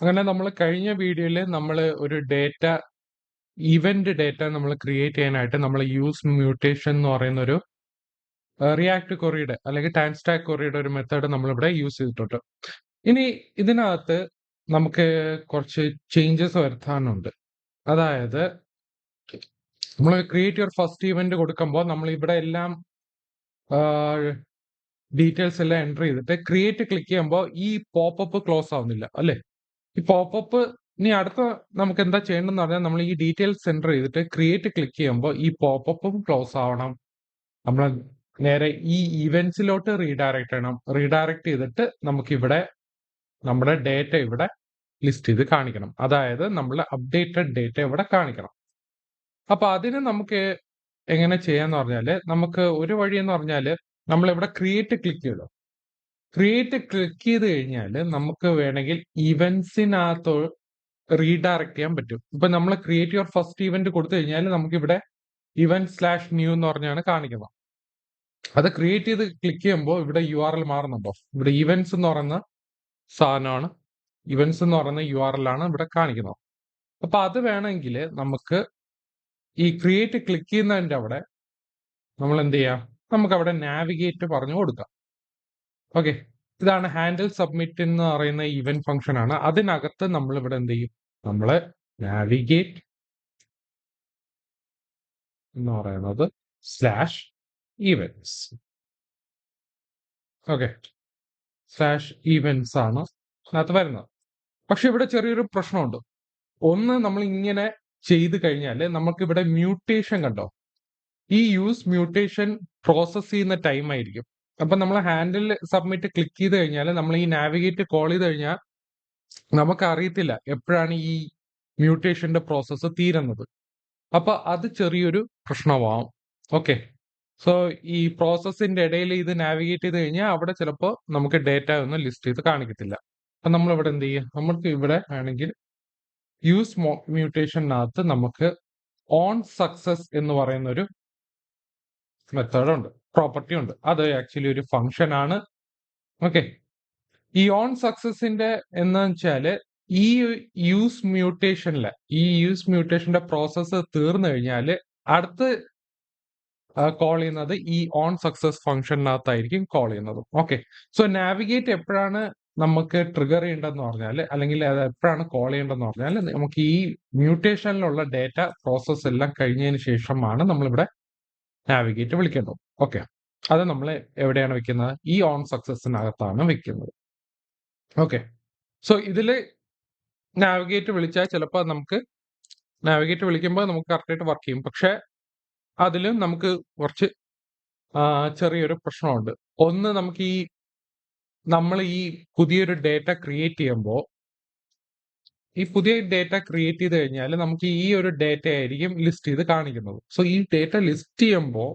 അങ്ങനെ നമ്മൾ കഴിഞ്ഞ വീഡിയോയിൽ നമ്മൾ ഒരു ഇവന്റ് ഡേറ്റ നമ്മൾ ക്രിയേറ്റ് ചെയ്യാനായിട്ട് നമ്മൾ യൂസ് മ്യൂട്ടേഷൻ എന്ന് പറയുന്ന ഒരു റിയാക്ട് കൊറിയുടെ അല്ലെങ്കിൽ ടാൻസ്റ്റാക്ക് കൊറിയുടെ ഒരു മെത്തേഡ് നമ്മളിവിടെ യൂസ് ചെയ്തിട്ടുണ്ട്. ഇനി ഇതിനകത്ത് നമുക്ക് കുറച്ച് ചേഞ്ചസ് വരുത്താനുണ്ട്. അതായത് നമ്മൾ ക്രിയേറ്റ് യുവർ ഫസ്റ്റ് ഇവന്റ് കൊടുക്കുമ്പോൾ നമ്മൾ ഇവിടെ എല്ലാം ഡീറ്റെയിൽസ് എല്ലാം എൻ്റർ ചെയ്തിട്ട് ക്രിയേറ്റ് ക്ലിക്ക് ചെയ്യുമ്പോൾ ഈ പോപ്പപ്പ് ക്ലോസ് ആവുന്നില്ല അല്ലേ? ഈ പോപ്പപ്പ് ഇനി അടുത്ത നമുക്ക് എന്താ ചെയ്യേണ്ടതെന്ന് പറഞ്ഞാൽ നമ്മൾ ഈ ഡീറ്റെയിൽസ് എൻ്റർ ചെയ്തിട്ട് ക്രിയേറ്റ് ക്ലിക്ക് ചെയ്യുമ്പോൾ ഈ പോപ്പപ്പും ക്ലോസ് ആവണം. നമ്മൾ നേരെ ഈ ഇവന്റ്സിലോട്ട് റീഡയറക്ട് ചെയ്യണം. റീഡയറക്ട് ചെയ്തിട്ട് നമുക്കിവിടെ നമ്മുടെ ഡേറ്റ ഇവിടെ ലിസ്റ്റ് ചെയ്ത് കാണിക്കണം. അതായത് നമ്മൾ അപ്ഡേറ്റഡ് ഡേറ്റ ഇവിടെ കാണിക്കണം. അപ്പൊ അതിന് നമുക്ക് എങ്ങനെ ചെയ്യാന്ന് പറഞ്ഞാല് നമുക്ക് ഒരു വഴി എന്ന് പറഞ്ഞാല് നമ്മളിവിടെ ക്രിയേറ്റ് ക്ലിക്ക് ചെയ്തു. ക്രിയേറ്റ് ക്ലിക്ക് ചെയ്ത് കഴിഞ്ഞാൽ നമുക്ക് വേണമെങ്കിൽ ഇവന്റ്സിനകത്ത് റീഡയറക്ട് ചെയ്യാൻ പറ്റും. ഇപ്പൊ നമ്മൾ ക്രിയേറ്റ് യുവർ ഫസ്റ്റ് ഇവന്റ് കൊടുത്തു കഴിഞ്ഞാൽ നമുക്ക് ഇവിടെ event/new എന്ന് പറഞ്ഞാണ് കാണിക്കുന്നത്. അത് ക്രിയേറ്റ് ചെയ്ത് ക്ലിക്ക് ചെയ്യുമ്പോൾ ഇവിടെ URL മാറുന്നുണ്ടോ? ഇവിടെ ഇവന്റ്സ് എന്ന് പറയുന്ന സാധനമാണ്, ഇവന്റ്സ് എന്ന് പറയുന്ന URL ആണ് ഇവിടെ കാണിക്കുന്നത്. അപ്പൊ അത് വേണമെങ്കിൽ നമുക്ക് ഈ ക്രിയേറ്റ് ക്ലിക്ക് ചെയ്യുന്നതിന്റെ അവിടെ നമ്മൾ എന്ത് ചെയ്യാം, നമുക്ക് അവിടെ നാവിഗേറ്റ് പറഞ്ഞു കൊടുക്കാം. ഓക്കെ, ഇതാണ് ഹാൻഡിൽ സബ്മിറ്റ് എന്ന് പറയുന്ന ഇവന്റ് ഫംഗ്ഷൻ ആണ്. അതിനകത്ത് നമ്മൾ ഇവിടെ എന്ത് ചെയ്യും, നമ്മൾ നാവിഗേറ്റ് എന്ന് പറയുന്നത് /events. ഓക്കെ, /events ആണ് അതിനകത്ത് വരുന്നത്. പക്ഷെ ഇവിടെ ചെറിയൊരു പ്രശ്നമുണ്ട്. ഒന്ന്, നമ്മൾ ഇങ്ങനെ ചെയ്ത് കഴിഞ്ഞാൽ നമുക്ക് ഇവിടെ മ്യൂട്ടേഷൻ കണ്ടോ, ഈ യൂസ് മ്യൂട്ടേഷൻ പ്രോസസ് ചെയ്യുന്ന ടൈം ആയിരിക്കും. അപ്പൊ നമ്മൾ ഹാൻഡിൽ സബ്മിറ്റ് ക്ലിക്ക് ചെയ്ത് കഴിഞ്ഞാൽ നമ്മൾ ഈ നാവിഗേറ്റ് കോൾ ചെയ്ത് കഴിഞ്ഞാൽ നമുക്ക് അറിയത്തില്ല എപ്പോഴാണ് ഈ മ്യൂട്ടേഷന്റെ പ്രോസസ്സ് തീരുന്നത്. അപ്പൊ അത് ചെറിയൊരു പ്രശ്നമാവും. ഓക്കെ, സോ ഈ പ്രോസസ്സിന്റെ ഇടയിൽ ഇത് നാവിഗേറ്റ് ചെയ്ത് കഴിഞ്ഞാൽ അവിടെ ചിലപ്പോൾ നമുക്ക് ഡേറ്റ ഒന്നും ലിസ്റ്റ് ചെയ്ത് കാണിക്കത്തില്ല. അപ്പൊ നമ്മൾ ഇവിടെ എന്ത് ചെയ്യും, നമുക്ക് ഇവിടെ ആണെങ്കിൽ യൂസ് മ്യൂട്ടേഷനകത്ത് നമുക്ക് ഓൺ സക്സസ് എന്ന് പറയുന്ന ഒരു മെത്തേഡ് ഉണ്ട്, പ്രോപ്പർട്ടി ഉണ്ട്. അത് ആക്ച്വലി ഒരു ഫംഗ്ഷൻ ആണ്. ഓക്കെ, ഈ ഓൺ സക്സസിന്റെ എന്ന് വെച്ചാല് ഈ യൂസ് മ്യൂട്ടേഷന്റെ പ്രോസസ്സ് തീർന്നു കഴിഞ്ഞാൽ അടുത്ത് കോൾ ചെയ്യുന്നത് ഈ ഓൺ സക്സസ് ഫംഗ്ഷനകത്തായിരിക്കും കോൾ ചെയ്യുന്നത്. ഓക്കെ, സോ നാവിഗേറ്റ് എപ്പോഴാണ് നമുക്ക് ട്രിഗർ ചെയ്യേണ്ടതെന്ന് പറഞ്ഞാൽ, അല്ലെങ്കിൽ അത് എപ്പോഴാണ് കോൾ ചെയ്യേണ്ടതെന്ന് പറഞ്ഞാൽ, നമുക്ക് ഈ മ്യൂട്ടേഷനിലുള്ള ഡേറ്റ പ്രോസസ് എല്ലാം കഴിഞ്ഞതിന് ശേഷമാണ് നമ്മളിവിടെ നാവിഗേറ്റ് വിളിക്കേണ്ടത്. ഓക്കെ, അത് നമ്മൾ എവിടെയാണ് വെക്കുന്നത്, ഈ ഓൺ സക്സസിനകത്താണ് വെക്കുന്നത്. ഓക്കെ, സോ ഇതിൽ നാവിഗേറ്റ് വിളിച്ചാൽ ചിലപ്പോൾ നമുക്ക് നാവിഗേറ്റ് വിളിക്കുമ്പോൾ നമുക്ക് കറക്റ്റായിട്ട് വർക്ക് ചെയ്യും. പക്ഷെ അതിലും നമുക്ക് കുറച്ച് ചെറിയൊരു പ്രശ്നമുണ്ട്. ഒന്ന്, നമുക്ക് നമ്മൾ ഈ പുതിയൊരു ഡേറ്റ ക്രിയേറ്റ് ചെയ്യുമ്പോൾ ഈ പുതിയ ഡേറ്റ ക്രിയേറ്റ് ചെയ്ത് കഴിഞ്ഞാൽ നമുക്ക് ഈ ഒരു ഡേറ്റ ആയിരിക്കും ലിസ്റ്റ് ചെയ്ത് കാണിക്കുന്നത്. സോ ഈ ഡേറ്റ ലിസ്റ്റ് ചെയ്യുമ്പോൾ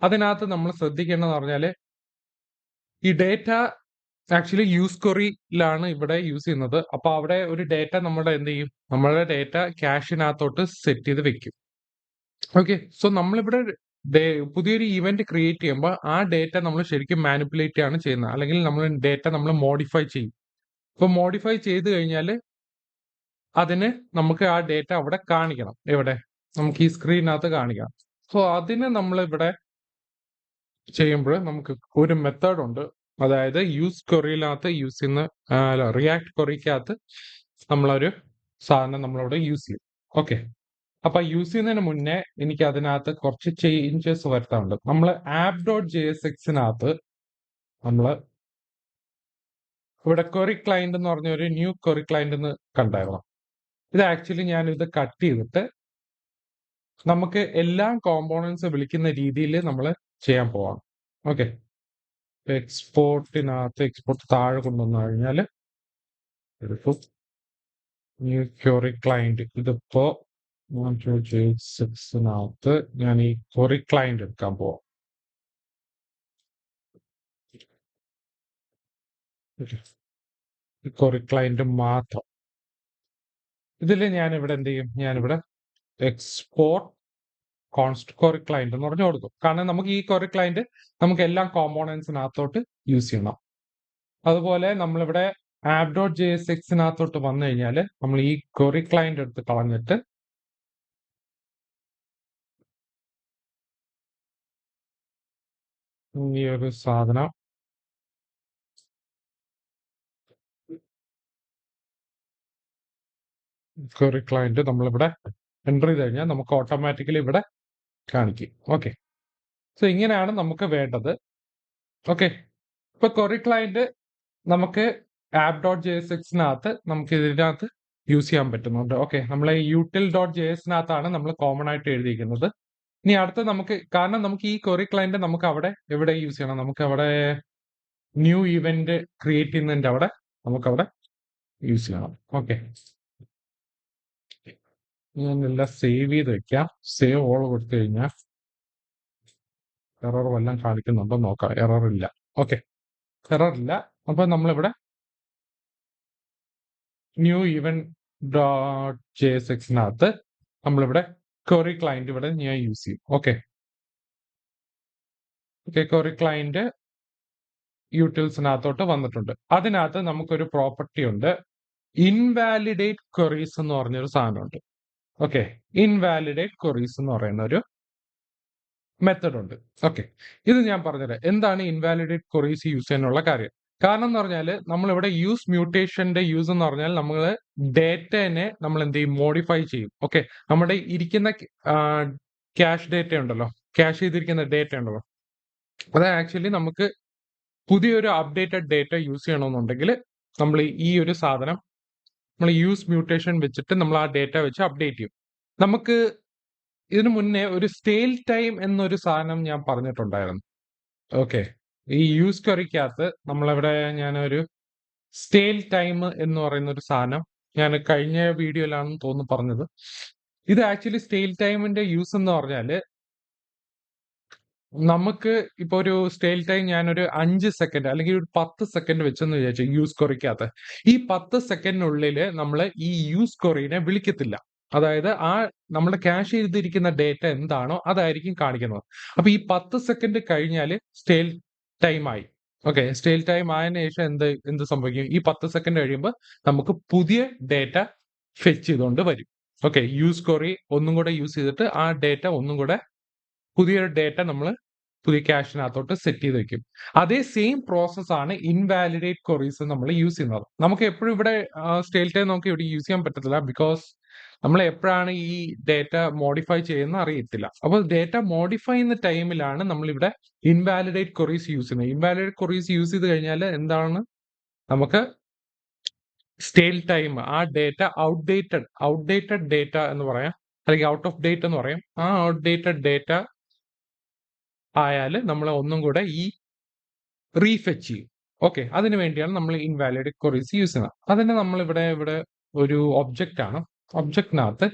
അതിനകത്ത് നമ്മൾ ശ്രദ്ധിക്കേണ്ടതെന്ന് പറഞ്ഞാൽ ഈ ഡേറ്റ ആക്ച്വലി യൂസ് ക്വറിയിലാണ് ഇവിടെ യൂസ് ചെയ്യുന്നത്. അപ്പൊ അവിടെ ഒരു ഡേറ്റ നമ്മുടെ എന്ത് ചെയ്യും, നമ്മളുടെ ഡേറ്റ ക്യാഷിനകത്തോട്ട് സെറ്റ് ചെയ്ത് വെക്കും. ഓക്കെ, സോ നമ്മളിവിടെ പുതിയൊരു ഇവന്റ് ക്രിയേറ്റ് ചെയ്യുമ്പോൾ ആ ഡേറ്റ നമ്മൾ ശരിക്കും മാനിപ്പുലേറ്റ് ആണ് ചെയ്യുന്നത്, അല്ലെങ്കിൽ നമ്മൾ ഡേറ്റ നമ്മൾ മോഡിഫൈ ചെയ്യും. ഇപ്പൊ മോഡിഫൈ ചെയ്ത് കഴിഞ്ഞാൽ അതിന് നമുക്ക് ആ ഡേറ്റ അവിടെ കാണിക്കണം. എവിടെ, നമുക്ക് ഈ സ്ക്രീനകത്ത് കാണിക്കണം. സോ അതിന് നമ്മൾ ഇവിടെ ചെയ്യുമ്പോൾ നമുക്ക് ഒരു മെത്തേഡ് ഉണ്ട്. അതായത് യൂസ് ക്വറിയിനകത്ത് യൂസ് ചെയ്യുന്ന റിയാക്ട് ക്വറിക്കകത്ത് നമ്മളൊരു സാധനം നമ്മളിവിടെ യൂസ് ചെയ്യും. ഓക്കെ, അപ്പൊ യൂസ് ചെയ്യുന്നതിന് മുന്നേ എനിക്ക് അതിനകത്ത് കുറച്ച് ചേഞ്ചസ് വരുത്താറുണ്ട്. നമ്മൾ app.jsxനകത്ത് നമ്മൾ ഇവിടെ ക്വറി ക്ലയന്റ് എന്ന് പറഞ്ഞ ഒരു ന്യൂ ക്വറി ക്ലയന്റ് എന്ന് കണ്ടായിരുന്നു. ഇത് ആക്ച്വലി ഞാൻ ഇത് കട്ട് ചെയ്തിട്ട് നമുക്ക് എല്ലാ കോമ്പോണൻസ് വിളിക്കുന്ന രീതിയിൽ നമ്മൾ ചെയ്യാൻ പോവാം. ഓക്കെ, എക്സ്പോർട്ട് താഴെ കൊണ്ടുവന്നു കഴിഞ്ഞാൽ എടുക്കും ന്യൂ ക്വറി ക്ലയന്റ്. ഇതിപ്പോ JSXനകത്ത് ഞാൻ ഈ ക്വറി ക്ലയന്റ് എടുക്കാൻ പോവാം. ക്വറി ക്ലയന്റ് മാത്രം. ഇതിൽ ഞാൻ ഇവിടെ എന്ത് ചെയ്യും, ഞാനിവിടെ എക്സ്പോർട്ട് കോൺസ്റ്റ് ക്വറി ക്ലയന്റ് എന്ന് പറഞ്ഞു കൊടുക്കും. കാരണം നമുക്ക് ഈ ക്വറി ക്ലയന്റ് നമുക്ക് എല്ലാ കോമ്പോണൻസിനകത്തോട്ട് യൂസ് ചെയ്യണം. അതുപോലെ നമ്മളിവിടെ app.jsxനകത്തോട്ട് വന്നു കഴിഞ്ഞാൽ നമ്മൾ ഈ ക്വറി ക്ലയന്റ് എടുത്ത് കളഞ്ഞിട്ട് ഈ ഒരു സാധനം ക്വറി ക്ലയന്റ് നമ്മളിവിടെ എൻ്റർ ചെയ്ത് കഴിഞ്ഞാൽ നമുക്ക് ഓട്ടോമാറ്റിക്കലി ഇവിടെ കാണിക്കും. ഓക്കെ, സോ ഇങ്ങനെയാണ് നമുക്ക് വേണ്ടത്. ഓക്കെ, ഇപ്പൊ ക്വറി ക്ലയന്റ് നമുക്ക് app.jsxനകത്ത് നമുക്ക് ഇതിനകത്ത് യൂസ് ചെയ്യാൻ പറ്റുന്നുണ്ട്. ഓക്കെ, നമ്മളെ util.jsനകത്താണ് നമ്മൾ കോമൺ ആയിട്ട് എഴുതിയിരിക്കുന്നത്. ഇനി അടുത്ത നമുക്ക്, കാരണം നമുക്ക് ഈ ക്വറി ക്ലയന്റ് നമുക്ക് അവിടെ എവിടെ യൂസ് ചെയ്യണം, നമുക്ക് അവിടെ ന്യൂ ഇവന്റ് ക്രിയേറ്റ് ചെയ്യുന്നതിന്റെ അവിടെ നമുക്ക് അവിടെ യൂസ് ചെയ്യണം. ഓക്കെ, ഞാനെല്ലാം സേവ് ചെയ്ത് വെക്കാം. സേവ് ഓൾ കൊടുത്തു കഴിഞ്ഞാൽ എറർ വല്ലതും കാണിക്കുന്നുണ്ടോ നോക്കാം. എറർ ഇല്ല. ഓക്കെ, എറർ ഇല്ല. അപ്പൊ നമ്മളിവിടെ ന്യൂ ഇവന്റ് ഡോട്ട് JSXനകത്ത് നമ്മളിവിടെ ക്വറി ക്ലയന്റ് ഇവിടെ ഞാൻ യൂസ് ചെയ്യും. ഓക്കെ, ക്വറി ക്ലയന്റ് യൂട്ടിൽസിനകത്തോട്ട് വന്നിട്ടുണ്ട്. അതിനകത്ത് നമുക്കൊരു പ്രോപ്പർട്ടി ഉണ്ട്, ഇൻവാലിഡേറ്റ് ക്വറീസ് എന്ന് പറഞ്ഞൊരു സാധനമുണ്ട്. ഓക്കെ, ഇൻവാലിഡേറ്റ് ക്വറീസ് എന്ന് പറയുന്ന ഒരു മെത്തഡ് ഉണ്ട്. ഓക്കെ, ഇത് ഞാൻ പറഞ്ഞുതരാം എന്താണ് ഇൻവാലിഡേറ്റ് ക്വറീസ് യൂസ് ചെയ്യാനുള്ള കാര്യം. കാരണം എന്ന് പറഞ്ഞാൽ നമ്മളിവിടെ യൂസ് മ്യൂട്ടേഷന്റെ യൂസ് എന്ന് പറഞ്ഞാൽ നമ്മൾ ഡേറ്റനെ നമ്മൾ എന്ത് ചെയ്യും, മോഡിഫൈ ചെയ്യും. ഓക്കെ, നമ്മുടെ ഇരിക്കുന്ന ക്യാഷ് ഡേറ്റ ഉണ്ടല്ലോ, ക്യാഷ് ചെയ്തിരിക്കുന്ന ഡേറ്റ ഉണ്ടല്ലോ, അത് ആക്ച്വലി നമുക്ക് പുതിയൊരു അപ്ഡേറ്റഡ് ഡേറ്റ യൂസ് ചെയ്യണമെന്നുണ്ടെങ്കിൽ നമ്മൾ ഈ ഒരു സാധനം നമ്മൾ യൂസ് മ്യൂട്ടേഷൻ വെച്ചിട്ട് നമ്മൾ ആ ഡേറ്റ വെച്ച് അപ്ഡേറ്റ് ചെയ്യും. നമുക്ക് ഇതിനു മുന്നേ ഒരു സ്റ്റേൽ ടൈം എന്നൊരു സാധനം ഞാൻ പറഞ്ഞിട്ടുണ്ടായിരുന്നു. ഓക്കെ, ഈ യൂസ് ക്വറിക്കകത്ത് നമ്മളിവിടെ ഞാനൊരു സ്റ്റേൽ ടൈം എന്ന് പറയുന്ന ഒരു സാധനം ഞാൻ കഴിഞ്ഞ വീഡിയോയിലാണെന്ന് തോന്നുന്നു പറഞ്ഞത്. ഇത് ആക്ച്വലി സ്റ്റേൽ ടൈമിന്റെ യൂസ് എന്ന് പറഞ്ഞാല് നമുക്ക് ഇപ്പൊ ഒരു സ്റ്റേൽ ടൈം ഞാനൊരു 5 സെക്കൻഡ് അല്ലെങ്കിൽ ഒരു 10 സെക്കൻഡ് വെച്ചെന്ന് വിചാരിച്ചു യൂസ് ക്വറിക്കകത്ത്. ഈ 10 സെക്കൻഡിനുള്ളിൽ നമ്മൾ ഈ യൂസ് ക്വറീനെ വിളിക്കത്തില്ല. അതായത് ആ നമ്മുടെ ക്യാഷ് ചെയ്തിരിക്കുന്ന ഡേറ്റ എന്താണോ അതായിരിക്കും കാണിക്കുന്നത്. അപ്പൊ ഈ 10 സെക്കൻഡ് കഴിഞ്ഞാൽ സ്റ്റേൽ ടൈം ആയി. ഓക്കെ, സ്റ്റേൽ ടൈം ആയതിനു ശേഷം എന്ത് സംഭവിക്കും, ഈ 10 സെക്കൻഡ് കഴിയുമ്പോൾ നമുക്ക് പുതിയ ഡേറ്റ ഫെച്ച് ചെയ്തുകൊണ്ട് വരും. ഓക്കെ, യൂസ് ക്വറി ഒന്നും കൂടെ യൂസ് ചെയ്തിട്ട് ആ ഡേറ്റ ഒന്നും കൂടെ പുതിയൊരു ഡേറ്റ നമ്മൾ പുതിയ ക്യാഷിനകത്തോട്ട് സെറ്റ് ചെയ്ത് വെക്കും. അതേ സെയിം പ്രോസസ് ആണ് ഇൻവാലിഡേറ്റ് ക്വറീസ് നമ്മൾ യൂസ് ചെയ്യുന്നത്. നമുക്ക് എപ്പോഴും ഇവിടെ സ്റ്റേൽ ടൈം നമുക്ക് ഇവിടെ യൂസ് ചെയ്യാൻ പറ്റത്തില്ല, ബിക്കോസ് നമ്മൾ എപ്പോഴാണ് ഈ ഡേറ്റ മോഡിഫൈ ചെയ്യുന്നത് അറിയത്തില്ല. അപ്പോൾ ഡേറ്റ മോഡിഫൈ ചെയ്യുന്ന ടൈമിലാണ് നമ്മൾ ഇവിടെ ഇൻവാലിഡേറ്റ് ക്വറീസ് യൂസ് ചെയ്യുന്നത്. ഇൻവാലിഡേറ്റ് ക്വറീസ് യൂസ് ചെയ്ത് കഴിഞ്ഞാൽ എന്താണ്, നമുക്ക് സ്റ്റേൽ ടൈം, ആ ഡേറ്റ ഔട്ട്ഡേറ്റഡ് ഡേറ്റ എന്ന് പറയാം, അല്ലെങ്കിൽ ഔട്ട് ഓഫ് ഡേറ്റ് എന്ന് പറയും. ആ ഔട്ട്ഡേറ്റഡ് ഡേറ്റ ആയാൽ നമ്മൾ ഒന്നും കൂടെ ഈ റീഫെച്ച് ചെയ്യും. ഓക്കെ, അതിനു വേണ്ടിയാണ് നമ്മൾ ഇൻവാലിഡ് ക്വറീസ് യൂസ് ചെയ്യുന്നത്. അതിന് നമ്മൾ ഇവിടെ ഒരു ഒബ്ജക്റ്റ് ആണ്. ഒബ്ജക്റ്റിനകത്ത്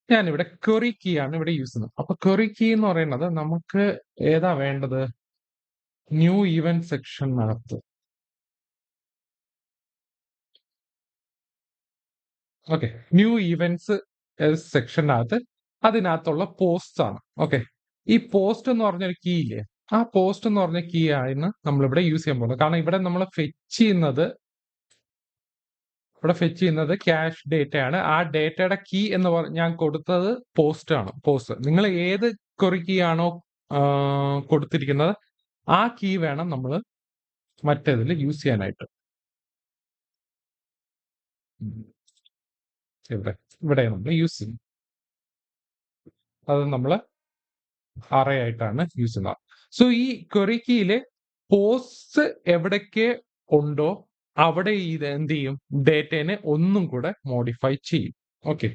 ഞാനിവിടെ ക്വറി കീ ആണ് ഇവിടെ യൂസ് ചെയ്യുന്നത്. അപ്പൊ ക്വറി കീ എന്ന് പറയുന്നത് നമുക്ക് ഏതാ വേണ്ടത്, ന്യൂ ഇവന്റ് സെക്ഷനകത്ത്. ഓക്കെ, ന്യൂ ഇവന്റ്സ് സെക്ഷനകത്ത് അതിനകത്തുള്ള പോസ്റ്റ് ആണ്. ഓക്കെ, ഈ പോസ്റ്റ് എന്ന് പറഞ്ഞൊരു കീ ഇല്ലേ, ആ പോസ്റ്റ് എന്ന് പറഞ്ഞ കീ ആണ് നമ്മളിവിടെ യൂസ് ചെയ്യാൻ പോകുന്നത്. കാരണം ഇവിടെ നമ്മൾ ഫെച്ച് ചെയ്യുന്നത് ക്യാഷ് ഡേറ്റ ആണ്. ആ ഡേറ്റയുടെ കീ എന്ന് ഞാൻ കൊടുത്തത് പോസ്റ്റ് ആണ്. പോസ്റ്റ് നിങ്ങൾ ഏത് ക്വറി കീ ആണോ കൊടുത്തിരിക്കുന്നത് ആ കീ വേണം നമ്മൾ മറ്റേതിൽ യൂസ് ചെയ്യാനായിട്ട്. ഇവിടെ നമ്മൾ യൂസ് ചെയ്യും, അത് നമ്മൾ അറേ ആയിട്ടാണ് യൂസ് ചെയ്യുന്നത്. സോ ഈ ക്വറി കീയില് പോസ്റ്റ് എവിടേക്ക് ഉണ്ടോ അവിടെ ഇത് എന്ത് ചെയ്യും, ഡേറ്റനെ ഒന്നും കൂടെ മോഡിഫൈ ചെയ്യും. ഓക്കെ,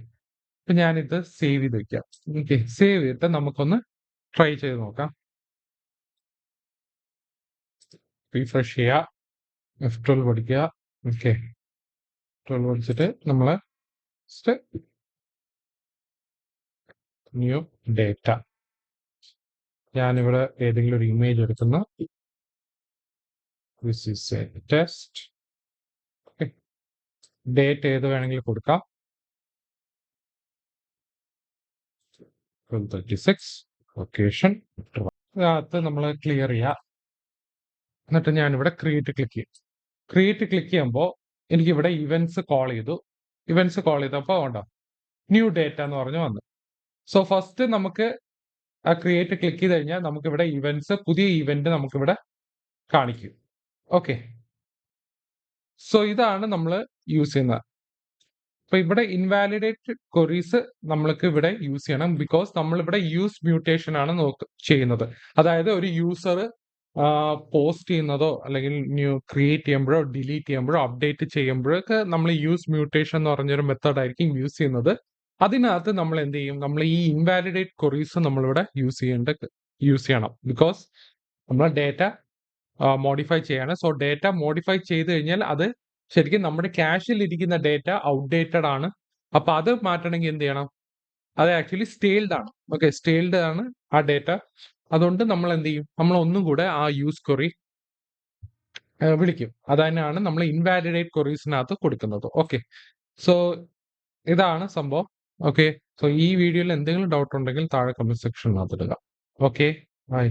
അപ്പൊ ഞാനിത് സേവ് ചെയ്ത് വെക്കാം. ഓക്കെ, സേവ് ചെയ്തിട്ട് നമുക്കൊന്ന് ട്രൈ ചെയ്ത് നോക്കാം. റീഫ്രഷ് ചെയ്യുക, F12 പഠിക്കുക. ഓക്കെ, 12 പഠിച്ചിട്ട് നമ്മള് ന്യൂ ഡേറ്റ, ഞാനിവിടെ ഏതെങ്കിലും ഒരു ഇമേജ് എടുക്കുന്നു. This is a test. Date ഏത് വേണമെങ്കിലും കൊടുക്കാം. 1236 ലൊക്കേഷൻ അതിനകത്ത് നമ്മൾ ക്ലിയർ ചെയ്യുക. എന്നിട്ട് ഞാനിവിടെ ക്രിയേറ്റ് ക്ലിക്ക് ചെയ്യും. ക്രിയേറ്റ് ക്ലിക്ക് ചെയ്യുമ്പോൾ എനിക്കിവിടെ ഇവന്റ്സ് കോൾ ചെയ്തു. ഇവന്റ്സ് കോൾ ചെയ്തപ്പോൾ ഉണ്ടോ ന്യൂ ഡേറ്റ എന്ന് പറഞ്ഞു വന്നു. സോ ഫസ്റ്റ് നമുക്ക് ആ ക്രിയേറ്റ് ക്ലിക്ക് ചെയ്ത് കഴിഞ്ഞാൽ നമുക്കിവിടെ ഇവന്റ്സ് പുതിയ ഇവന്റ് നമുക്കിവിടെ കാണിക്കും. ഓക്കെ. സോ ഇതാണ് നമ്മൾ യൂസ് ചെയ്യുന്നത്. അപ്പൊ ഇവിടെ ഇൻവാലിഡേറ്റ് ക്വറീസ് നമ്മൾക്ക് ഇവിടെ യൂസ് ചെയ്യണം. ബിക്കോസ് നമ്മളിവിടെ യൂസ് മ്യൂട്ടേഷൻ ആണ് ചെയ്യുന്നത്. അതായത് ഒരു യൂസർ പോസ്റ്റ് ചെയ്യുന്നതോ അല്ലെങ്കിൽ ക്രിയേറ്റ് ചെയ്യുമ്പോഴോ ഡിലീറ്റ് ചെയ്യുമ്പോഴോ അപ്ഡേറ്റ് ചെയ്യുമ്പോഴൊക്കെ നമ്മൾ യൂസ് മ്യൂട്ടേഷൻ എന്ന് പറഞ്ഞൊരു മെത്തേഡ് ആയിരിക്കും യൂസ് ചെയ്യുന്നത്. അതിനകത്ത് നമ്മൾ എന്ത് ചെയ്യും? നമ്മൾ ഈ ഇൻവാലിഡേറ്റ് ക്വറീസ് നമ്മളിവിടെ യൂസ് ചെയ്യണം. ബിക്കോസ് നമ്മൾ ഡേറ്റ മോഡിഫൈ ചെയ്യാണ്. സോ ഡേറ്റ മോഡിഫൈ ചെയ്ത് കഴിഞ്ഞാൽ അത് ശരിക്കും നമ്മുടെ ക്യാഷിൽ ഇരിക്കുന്ന ഡേറ്റ ഔട്ട്ഡേറ്റഡ് ആണ്. അപ്പൊ അത് മാറ്റണമെങ്കിൽ എന്ത് ചെയ്യണം? അത് ആക്ച്വലി സ്റ്റേൽഡ് ആണ്. ഓക്കെ, സ്റ്റേൽഡ് ആണ് ആ ഡേറ്റ. അതുകൊണ്ട് നമ്മൾ എന്ത് ചെയ്യും? നമ്മൾ ഒന്നും കൂടെ ആ യൂസ് ക്വറി വിളിക്കും. അത് തന്നെയാണ് നമ്മൾ ഇൻവാലിഡേറ്റ് ക്വറീസിനകത്ത് കൊടുക്കുന്നത്. ഓക്കെ, സോ ഇതാണ് സംഭവം. ഓക്കെ, സോ ഈ വീഡിയോയിൽ എന്തെങ്കിലും ഡൗട്ട് ഉണ്ടെങ്കിൽ താഴെ കമന്റ് സെക്ഷനിനകത്ത് ഇടുക. Okay, by.